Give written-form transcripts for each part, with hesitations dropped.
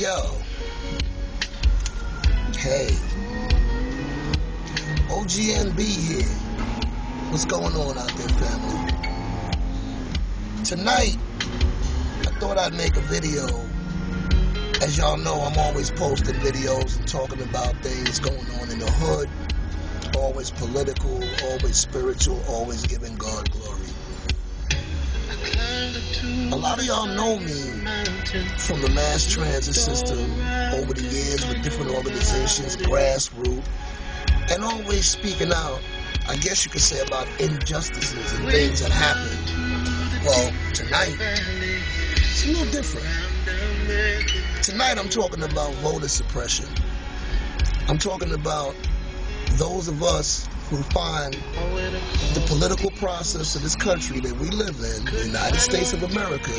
Yo. Hey. OGNB here. What's going on out there, family? Tonight, I thought I'd make a video. As y'all know, I'm always posting videos and talking about things going on in the hood. Always political, always spiritual, always giving God glory. A lot of y'all know me from the mass transit system over the years with different organizations, grassroots, and always speaking out, I guess you could say, about injustices and things that happen. Well, tonight, it's a little different. Tonight I'm talking about voter suppression. I'm talking about those of us who find the political process of this country that we live in, the United States of America,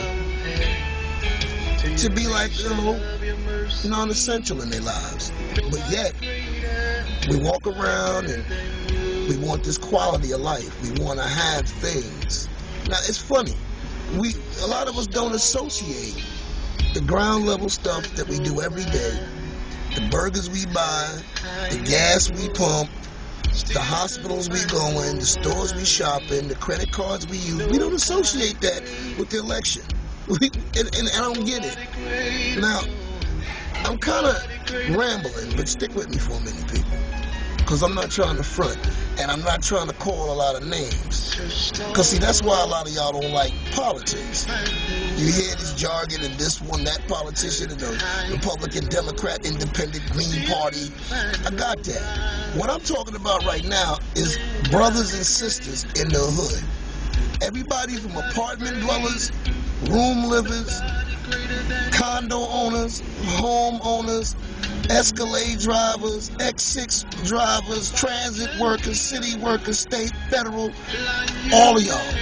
to be like, non-essential in their lives. But yet, we walk around and we want this quality of life. We want to have things. Now, it's funny. A lot of us don't associate the ground level stuff that we do every day, the burgers we buy, the gas we pump, the hospitals we go in, the stores we shop in, the credit cards we use. We don't associate that with the election. And I don't get it. Now, I'm kind of rambling, but stick with me for a minute, people. Because I'm not trying to front, and I'm not trying to call a lot of names. Because, see, that's why a lot of y'all don't like politics. You hear this jargon and this one, that politician, and the Republican, Democrat, Independent, Green Party. I got that. What I'm talking about right now is brothers and sisters in the hood. Everybody from apartment dwellers, room livers, condo owners, home owners, Escalade drivers, X6 drivers, transit workers, city workers, state, federal, all of y'all.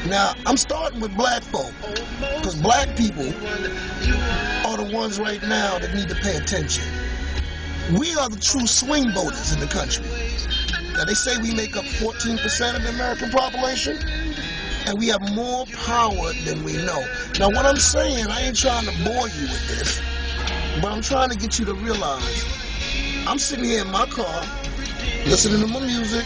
Now, I'm starting with black folk, because black people are the ones right now that need to pay attention. We are the true swing voters in the country. Now, they say we make up 14% of the American population, and we have more power than we know. Now, what I'm saying, I ain't trying to bore you with this, but I'm trying to get you to realize I'm sitting here in my car, listening to my music.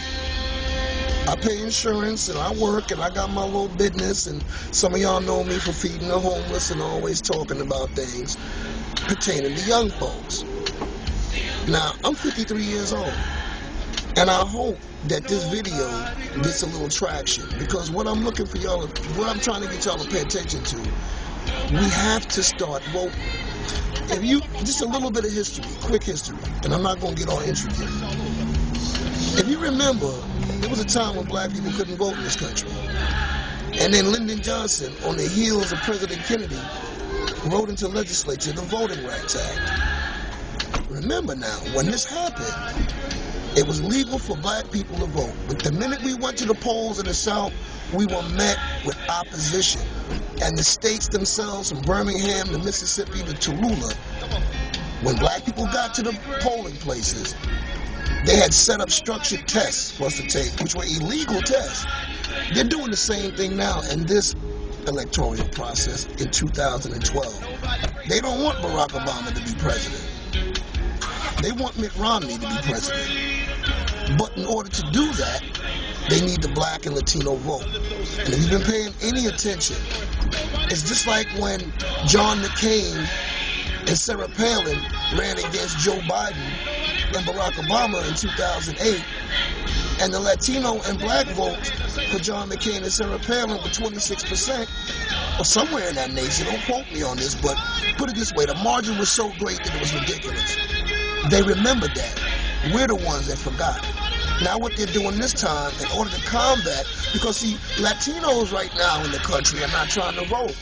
I pay insurance, and I work, and I got my little business, and some of y'all know me for feeding the homeless and always talking about things pertaining to young folks. Now, I'm 53 years old, and I hope that this video gets a little traction, because what I'm looking for y'all, what I'm trying to get y'all to pay attention to, we have to start voting. Just a little bit of history, quick history, and I'm not going to get all intricate. If you remember, there was a time when black people couldn't vote in this country. And then Lyndon Johnson, on the heels of President Kennedy, wrote into legislature the Voting Rights Act. Remember now, when this happened, it was legal for black people to vote. But the minute we went to the polls in the South, we were met with opposition. And the states themselves, from Birmingham to Mississippi to Tallulah, when black people got to the polling places, they had set up structured tests for us to take, which were illegal tests. They're doing the same thing now in this electoral process in 2012. They don't want Barack Obama to be president. They want Mitt Romney to be president. But in order to do that, they need the black and Latino vote. And if you've been paying any attention, it's just like when John McCain and Sarah Palin ran against Joe Biden and Barack Obama in 2008, and the Latino and black votes for John McCain and Sarah Palin were 26%, or somewhere in that nation. Don't quote me on this, but put it this way, the margin was so great that it was ridiculous. They remembered that. We're the ones that forgot. Now what they're doing this time, in order to combat, because see, Latinos right now in the country are not trying to vote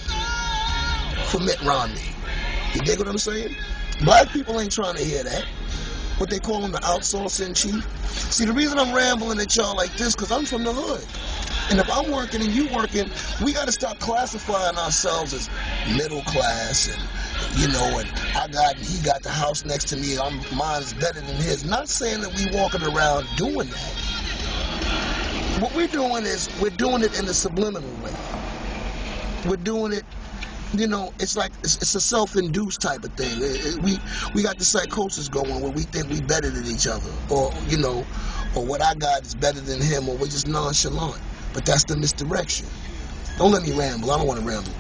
for Mitt Romney. You dig what I'm saying? Black people ain't trying to hear that. What they call him, the outsourcing chief. See, the reason I'm rambling at y'all like this, because I'm from the hood. And if I'm working and you working, we got to stop classifying ourselves as middle class and, and he got the house next to me, mine is better than his. Not saying that we walking around doing that. What we're doing is, we're doing it in a subliminal way. We're doing it You know, it's like it's a self-induced type of thing. We got the psychosis going where we think we better than each other, or you know, or what I got is better than him, or we're just nonchalant. But that's the misdirection. Don't let me ramble. I don't want to ramble.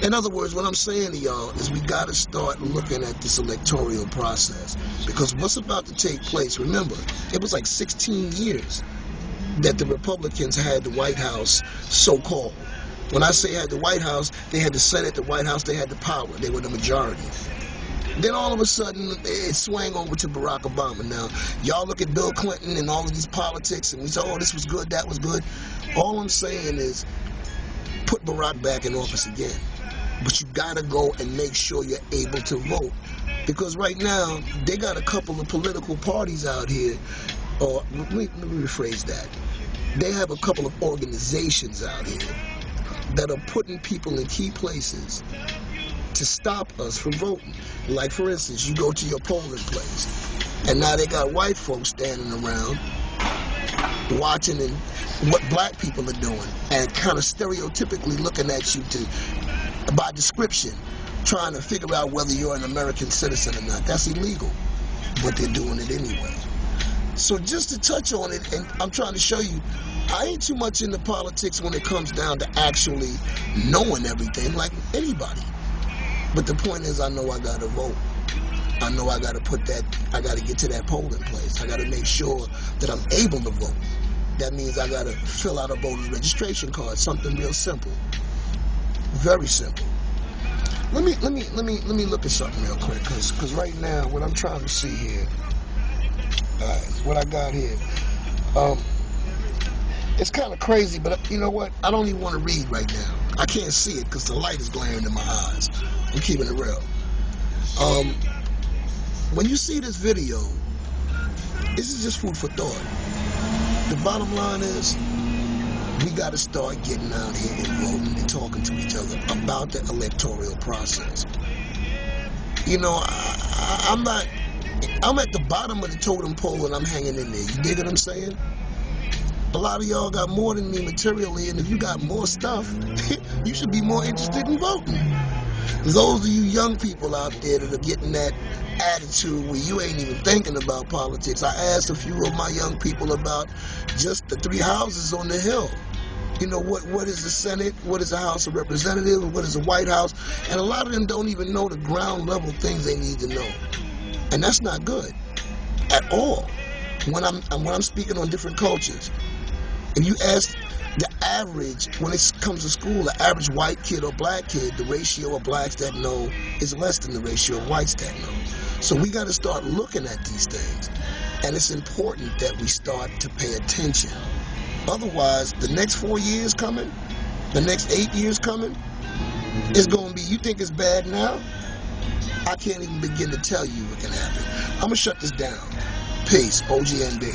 In other words, what I'm saying to y'all is we got to start looking at this electoral process, because what's about to take place, remember, it was like 16 years that the Republicans had the White House, so-called. When I say had the White House, they had the Senate, the White House, they had the power. They were the majority. Then all of a sudden, it swang over to Barack Obama. Now, y'all look at Bill Clinton and all of these politics, and we say, oh, this was good, that was good. All I'm saying is put Barack back in office again. But you got to go and make sure you're able to vote. Because right now, they got a couple of political parties out here, or let me rephrase that. They have a couple of organizations out here that are putting people in key places to stop us from voting. Like, for instance, you go to your polling place, and now they got white folks standing around watching and what black people are doing, and kind of stereotypically looking at you by description, trying to figure out whether you're an American citizen or not. That's illegal, but they're doing it anyway. So just to touch on it, and I'm trying to show you, I ain't too much into politics when it comes down to actually knowing everything like anybody. But the point is, I know I gotta vote. I know I gotta I gotta get to that polling place. I gotta make sure that I'm able to vote. That means I gotta fill out a voter's registration card, something real simple. Very simple. Let me look at something real quick, cause right now what I'm trying to see here, what I got here, it's kind of crazy, but you know what? I don't even want to read right now. I can't see it because the light is glaring in my eyes. I'm keeping it real. When you see this video, this is just food for thought. The bottom line is, we got to start getting out here and voting and talking to each other about the electoral process. You know, I'm at the bottom of the totem pole and I'm hanging in there. You dig what I'm saying? A lot of y'all got more than me materially, and if you got more stuff, you should be more interested in voting. Those of you young people out there that are getting that attitude where you ain't even thinking about politics. I asked a few of my young people about just the 3 houses on the Hill. You know, what is the Senate, what is the House of Representatives, what is the White House, and a lot of them don't even know the ground level things they need to know. And that's not good at all. When I'm speaking on different cultures, and you ask the average, when it comes to school, the average white kid or black kid, the ratio of blacks that know is less than the ratio of whites that know. So we got to start looking at these things. And it's important that we start to pay attention. Otherwise, the next 4 years coming, the next 8 years coming, it's going to be, you think it's bad now? I can't even begin to tell you what can happen. I'm going to shut this down. Peace. OGNB.